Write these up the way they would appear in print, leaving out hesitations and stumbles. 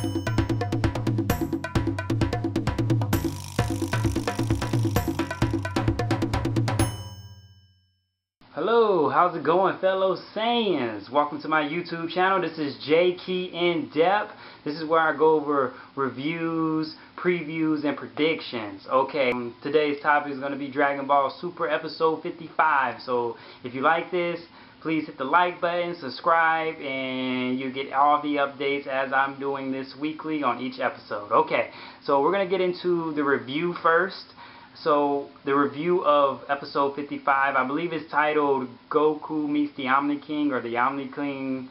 Hello, how's it going, fellow Saiyans? Welcome to my YouTube channel. This is J Key In Depth. This is where I go over reviews, previews, and predictions. Okay, today's topic is going to be Dragon Ball Super Episode 55. So if you like this, please hit the like button, subscribe, and you get all the updates as I'm doing this weekly on each episode. Okay, so we're going to get into the review first. So the review of episode 55, I believe is titled Goku Meets the Omni King, or the Omni King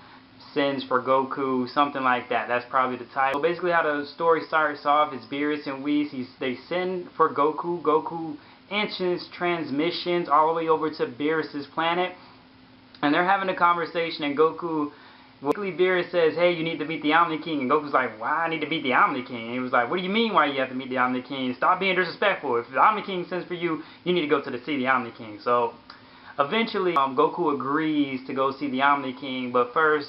Sends for Goku, something like that. That's probably the title. So basically how the story starts off is Beerus and Whis, they send for Goku. Goku enters transmissions all the way over to Beerus' planet, and they're having a conversation, and Beerus says, hey, you need to beat the Omni King. And Goku's like, why I need to beat the Omni King? And he was like, what do you mean why you have to meet the Omni King? Stop being disrespectful. If the Omni King sends for you, you need to go to see the Omni King. So eventually Goku agrees to go see the Omni King, but first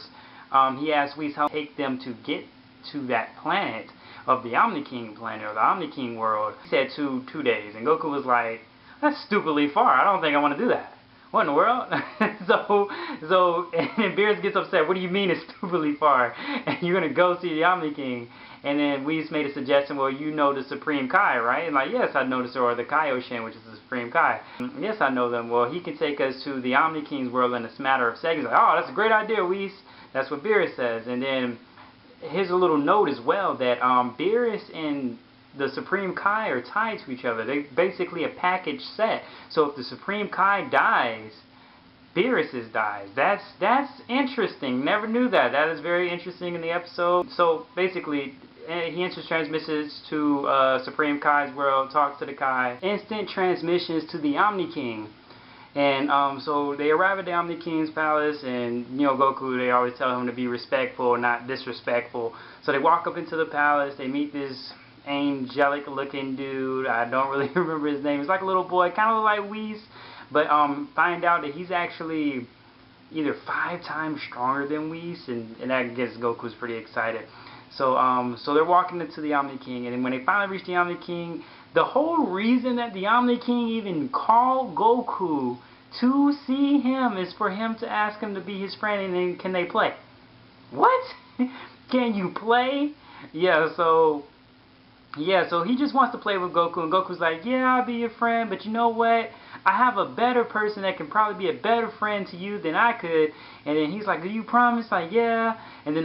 he asks Whis how to take them to get to that planet of the Omni King planet, or the Omni King world. He said 2 days, and Goku was like, that's stupidly far. I don't think I want to do that. What in the world? and Beerus gets upset. What do you mean it's stupidly far? And you're going to go see the Omni King? And then Whis made a suggestion, well, you know the Supreme Kai, right? And like, yes, I know the, or the Kaioshin, which is the Supreme Kai. Yes, I know them. Well, he can take us to the Omni King's world in a matter of seconds. Like, oh, that's a great idea, Whis. That's what Beerus says. And then here's a little note as well, that Beerus and the Supreme Kai are tied to each other. They're basically a package set. So if the Supreme Kai dies, Beerus dies. That's interesting. Never knew that. That is very interesting in the episode. So basically, he enters transmissions to Supreme Kai's world, talks to the Kai. Instant transmissions to the Omni King. And so they arrive at the Omni King's palace, and you know, Goku, they always tell him to be respectful, not disrespectful. So they walk up into the palace, they meet this angelic looking dude. I don't really remember his name. He's like a little boy, kind of like Whis, but find out that he's actually either 5 times stronger than Whis, and that gets Goku's pretty excited. So so they're walking into the Omni King, and when they finally reach the Omni King, the whole reason that the Omni King even called Goku to see him is for him to ask him to be his friend, and then can they play? What? Can you play? Yeah, so he just wants to play with Goku, and Goku's like, yeah, I'll be your friend, but you know what? I have a better person that can probably be a better friend to you than I could. And then he's like, do you promise? Like, yeah. And then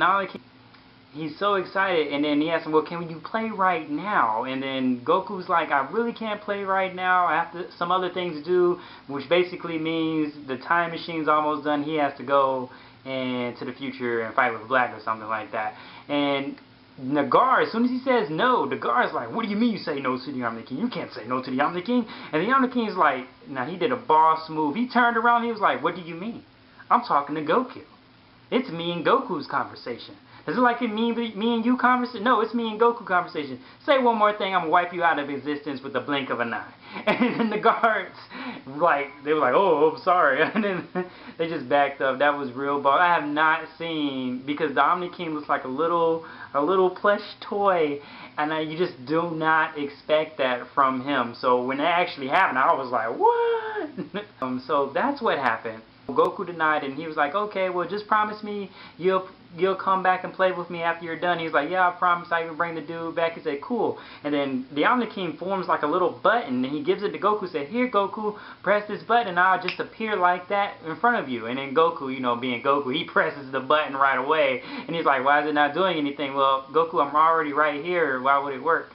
he's so excited, and then he asks him, well, can you play right now? And then Goku's like, I really can't play right now. I have some other things to do, which basically means the time machine's almost done. He has to go to the future and fight with Black or something like that. And Nagar, as soon as he says no, Nagar's like, what do you mean you say no to the Omni King? You can't say no to the Omni King. And the Omni King's like, now he did a boss move. He turned around and he was like, what do you mean? I'm talking to Goku. It's me and Goku's conversation. Is it like me and you conversation? No, it's me and Goku conversation. Say one more thing, I'm going to wipe you out of existence with the blink of an eye. And then the guards, they were like, oh, I'm sorry. And then they just backed up. That was real ball. I have not seen, because the Omni King looks like a little plush toy, and you just do not expect that from him. So when that actually happened, I was like, what? So that's what happened. Goku denied it, and he was like, okay, well, just promise me you'll come back and play with me after you're done. He's like, yeah, I promise. I can bring the dude back. He said, cool. And then the Omni King forms like a little button, and he gives it to Goku. Said, here, Goku, press this button, and I'll just appear like that in front of you. And then Goku, you know, being Goku, he presses the button right away, and he's like, why is it not doing anything? Well, Goku, I'm already right here. Why would it work?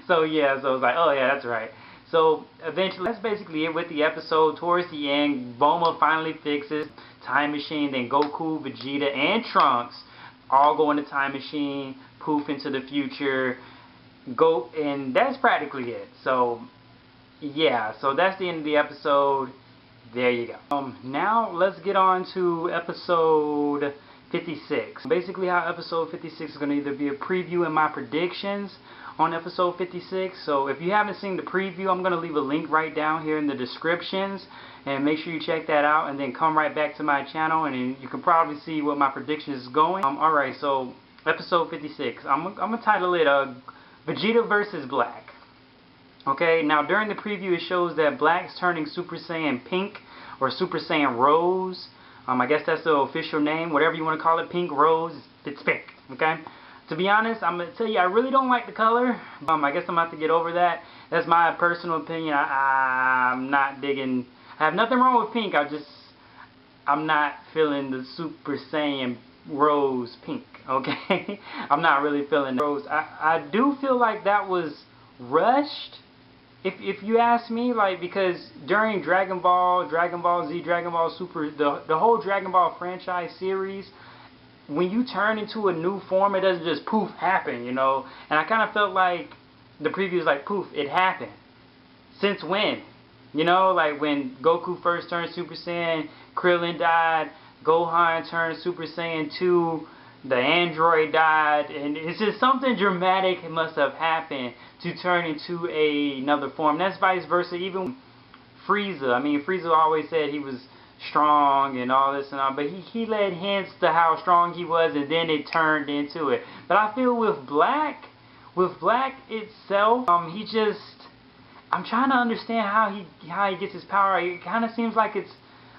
So yeah, so it's like, oh yeah, that's right. So eventually, that's basically it with the episode. Towards the end, Bulma finally fixes time machine. Then Goku, Vegeta, and Trunks all go in the time machine, poof into the future. And that's practically it. So yeah, so that's the end of the episode. There you go. Now let's get on to episode 56. Basically, how episode 56 is going to either be a preview and my predictions on episode 56. So if you haven't seen the preview, I'm going to leave a link right down here in the descriptions, and make sure you check that out, and then come right back to my channel, and then you can probably see what my predictions is going. Alright, so episode 56. I'm gonna title it Vegeta versus Black. Okay, now during the preview it shows that Black's turning Super Saiyan Pink or Super Saiyan Rose. I guess that's the official name, whatever you want to call it. Pink Rose, it's pink. Okay. To be honest, I'm gonna tell you I really don't like the color. I guess I'm gonna have to get over that. That's my personal opinion. I'm not digging. I have nothing wrong with pink. I'm not feeling the Super Saiyan Rose pink. Okay, I'm not really feeling Rose. I do feel like that was rushed. If you ask me, like, because during Dragon Ball Z, Dragon Ball Super, the whole Dragon Ball franchise series, when you turn into a new form, it doesn't just poof happen, you know. And I kind of felt like the preview was like, poof, it happened. Since when? You know, like when Goku first turned Super Saiyan, Krillin died, Gohan turned Super Saiyan 2, the android died, and it's just something dramatic must have happened to turn into another form. That's vice versa. Even Frieza. I mean, Frieza always said he was strong and all this and all, but he led hints to how strong he was, and then it turned into it. But I feel with Black itself, I'm trying to understand how he gets his power. It kind of seems like it's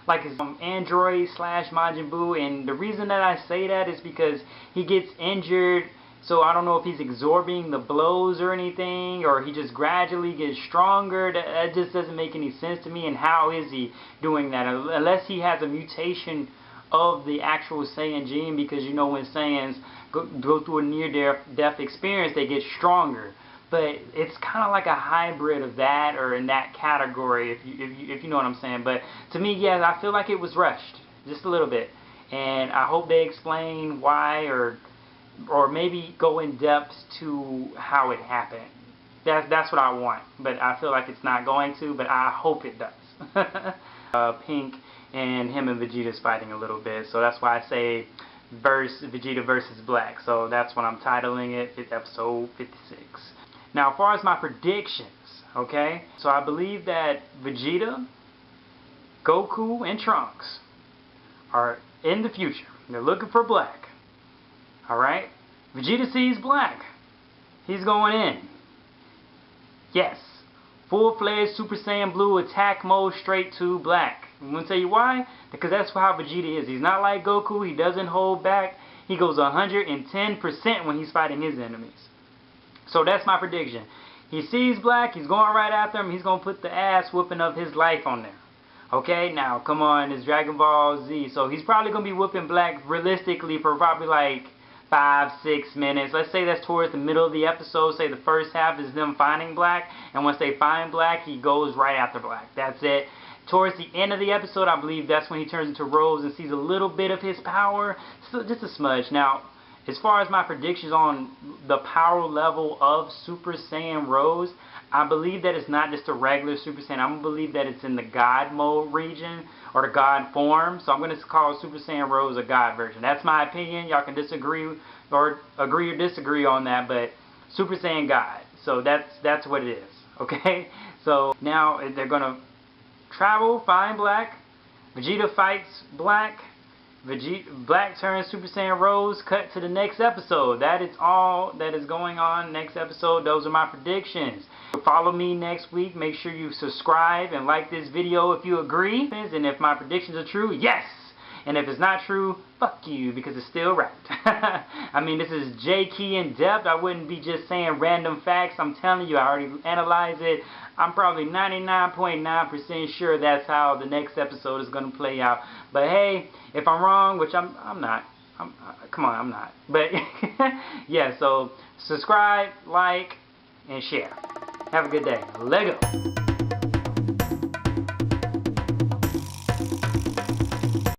like his android / Majin Buu, and the reason that I say that is because he gets injured, so I don't know if he's absorbing the blows or anything, or he just gradually gets stronger. That just doesn't make any sense to me, and how is he doing that? Unless he has a mutation of the actual Saiyan gene, because you know when Saiyans go through a near-death experience, they get stronger. But it's kind of like a hybrid of that, or in that category, if you know what I'm saying. But to me, yeah, I feel like it was rushed, just a little bit. And I hope they explain why, or maybe go in depth to how it happened. That's what I want. But I feel like it's not going to, but I hope it does. Pink and him and Vegeta's fighting a little bit, so that's why I say Vegeta versus Black. So that's what I'm titling it. It's episode 56. Now, as far as my predictions, okay, so I believe that Vegeta, Goku, and Trunks are in the future. They're looking for Black. Alright? Vegeta sees Black. He's going in. Yes. Full-fledged Super Saiyan Blue attack mode straight to Black. I'm going to tell you why. Because that's how Vegeta is. He's not like Goku. He doesn't hold back. He goes 110% when he's fighting his enemies. So that's my prediction. He sees Black, he's going right after him, he's going to put the ass whooping of his life on there. Okay, now, come on, it's Dragon Ball Z, so he's probably going to be whooping Black realistically for probably like 5-6 minutes. Let's say that's towards the middle of the episode. Say the first half is them finding Black, and once they find Black, he goes right after Black. That's it. Towards the end of the episode, I believe that's when he turns into Rose and sees a little bit of his power, so just a smudge. Now, as far as my predictions on the power level of Super Saiyan Rose, I believe that it's not just a regular Super Saiyan. I'm going to believe that it's in the God mode region, or the God form. So I'm going to call Super Saiyan Rose a God version. That's my opinion. Y'all can disagree or agree or disagree on that, but Super Saiyan God. So that's what it is. Okay? So now they're going to travel, find Black. Vegeta fights Black. Black turns Super Saiyan Rose. Cut to the next episode. That is all that is going on next episode. Those are my predictions. Follow me next week. Make sure you subscribe and like this video if you agree. And if my predictions are true, yes! And if it's not true, fuck you, because it's still right. I mean, this is J-Key in depth. I wouldn't be just saying random facts. I'm telling you, I already analyzed it. I'm probably 99.9% sure that's how the next episode is going to play out. But hey, if I'm wrong, which I'm not. Come on, I'm not. But yeah, so subscribe, like, and share. Have a good day. Lego.